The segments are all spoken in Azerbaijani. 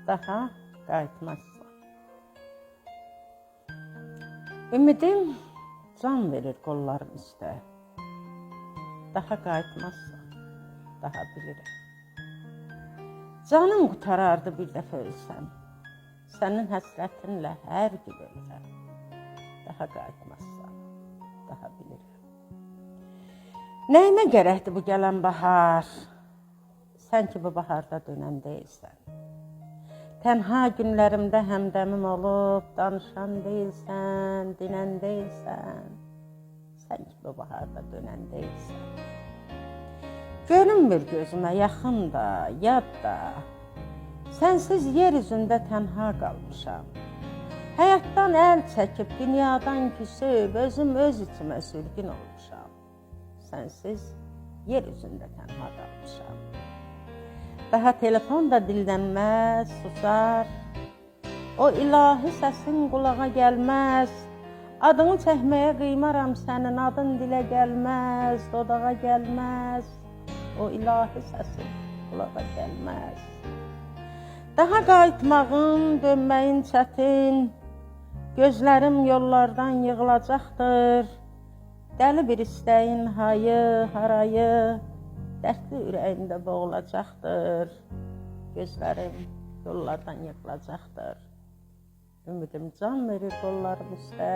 daha qayıtmazsan. Ümidim can verir qollarım üstə, daha qayıtmazsan, daha bilirəm. Canım qutarardı bir dəfə ölsəm, sənin həsrətinlə hər gün ölürəm, daha qayıtmazsan, daha bilirəm. Nəyimə gərəkdir bu gələn bahar, sən ki bu baharda dönən deyilsən. Tənha günlərimdə həmdəmim olub, danışan deyilsən, dinən deyilsən, sən ki bu baharda dönən deyilsən. Görünmür gözümə yaxın da, yad da, sənsiz yer üzündə tənha qalmışam. Həyatdan əl çəkib, dünyadan küsüb, özüm öz içimə sürgün olmuşam. Sənsiz yer üzündə tənha qalmışam. Daha telefon da dildənməz, susar, o ilahi səsin qulağa gəlməz, adını çəkməyə qıymaram sənin, adın dilə gəlməz, dodağa gəlməz, o ilahi səsin qulağa gəlməz. Daha qayıtmağın, dönməyin çətin, gözlərim yollardan yığılacaqdır, dəli bir istəyin hayı, harayı, dərdli ürəyində boğulacaqdır, gözlərim yollardan yıxılacaqdır. Ümidim can verir qollarım üstə,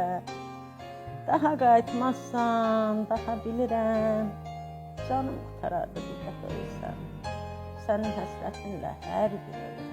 daha qayıtmazsan, daha bilirəm. Canım qutarardı bir dəfə ölsəm, sənin həsrətinlə hər gün ölürəm.